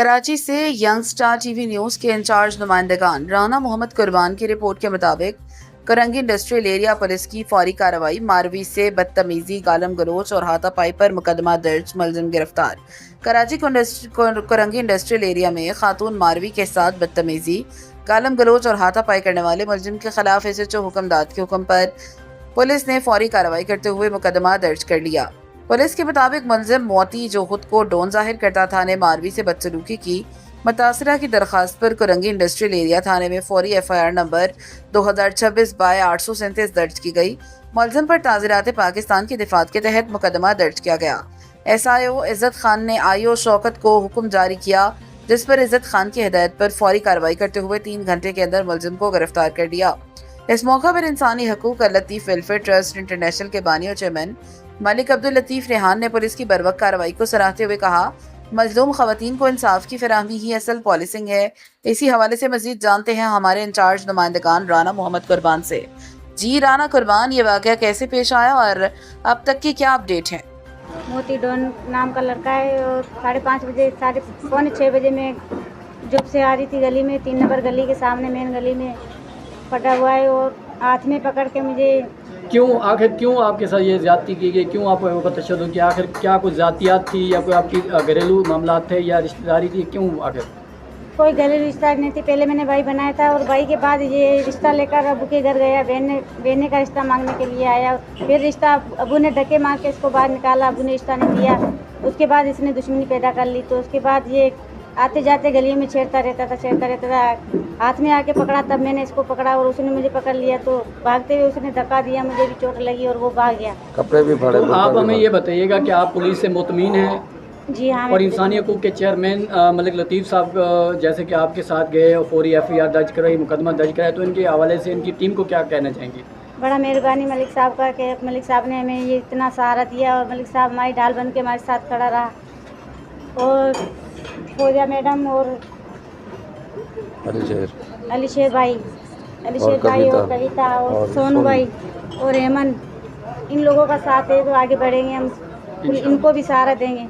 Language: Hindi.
कराची से यंग स्टार टीवी न्यूज़ के इंचार्ज नुमाइंदगान राना मोहम्मद कुर्बान की रिपोर्ट के मुताबिक करंगी इंडस्ट्रियल एरिया पुलिस की फौरी कार्रवाई, मारवी से बदतमीजी, गालम गलोच और हाथापाई पर मुकदमा दर्ज, मुलजिम गिरफ्तार। कराची करंगी इंडस्ट्रियल एरिया में खातून मारवी के साथ बदतमीजी, गालम गलोच और हाथापाई करने वाले मुलजिम के खिलाफ SHO हुक्मदाद के हुक्म पर पुलिस ने फौरी कार्रवाई करते हुए मुकदमा दर्ज कर लिया। पुलिस के मुताबिक मुलजिम मोती, जो खुद को डॉन जाहिर करता था, ने मारवी से बदसलूकी की। मुतासरा की दरखास्त पर करंगी इंडस्ट्रियल एरिया थाने में फौरी FIR नंबर 2026/837 दर्ज की गई। मुलजिम पर ताज़ीरात पाकिस्तान की दिफात के तहत मुकदमा दर्ज किया गया। SIO इज़्ज़त खान ने IO शौकत को हुक्म जारी किया, जिस पर इज़्ज़त खान की हिदायत पर फौरी कार्रवाई करते हुए 3 घंटे के अंदर मुलजिम को गिरफ्तार कर लिया। इस मौका पर इंसानी हकूक लतीफ़ वेलफेयर ट्रस्ट इंटरनेशनल के बानी और चेयरमैन मलिक अब्दुल लतीफ़ रेहान ने पुलिस की बरवक्त कार्रवाई को सराहते हुए कहा, मजलूम खवातीन को इंसाफ की फराहमी ही असल पॉलिसिंग है। इसी हवाले से मजीद जानते हैं हमारे इंचार्ज नुमाइंदगान राना मोहम्मद कुर्बान से। जी राना कुर्बान, ये वाक़या कैसे पेश आया और अब तक की क्या अपडेट है? मोती डॉन नाम का लड़का है और 5:30 बजे 5:45 बजे में जॉब से आ रही थी, गली में 3 नंबर गली के सामने मेन गली में पड़ा हुआ है और हाथ में पकड़ के मुझे आखिर क्यों आपके साथ ये ज़्यादती की गई? क्यों आपको तशद्दुद किया? आखिर क्या कुछ ज़ातियात थी या कोई आपकी घरेलू मामला थे या रिश्तेदारी थी? क्यों आखिर? कोई घरेलू रिश्ता नहीं थी। पहले मैंने भाई बनाया था और भाई के बाद ये रिश्ता लेकर अबू के घर गया, बहन का रिश्ता मांगने के लिए आया। फिर रिश्ता अबू ने धक्के मार के इसको बाहर निकाला, अबू ने रिश्ता नहीं दिया। उसके बाद इसने दुश्मनी पैदा कर ली। तो उसके बाद ये आते जाते गली में छेड़ता रहता था। हाथ में आके पकड़ा, तब मैंने इसको पकड़ा और उसने मुझे पकड़ लिया। तो भागते हुए उसने धक्का दिया, मुझे भी चोट लगी और वो भाग गया। कपड़े भी फाड़े। तो आप हमें ये बताइएगा कि आप पुलिस से मुतमीन हैं? जी हाँ। और इंसानी हकूक़ के चेयरमैन मलिक लतीफ़ साहब जैसे कि आपके साथ गए और फौरी FIR दर्ज कराई, मुकदमा दर्ज कराया, तो इनके हवाले से इनकी टीम को क्या कहना चाहेंगी? बड़ा मेहरबानी मलिक साहब का कि मलिक साहब ने हमें ये इतना सहारा दिया और मलिक साहब हमारी ढाल बन के हमारे साथ खड़ा रहा। और फौजिया मैडम और अलीशेर भाई और कविता और सोनू भाई और हेमन, इन लोगों का साथ है तो आगे बढ़ेंगे हम। इनको भी सहारा देंगे।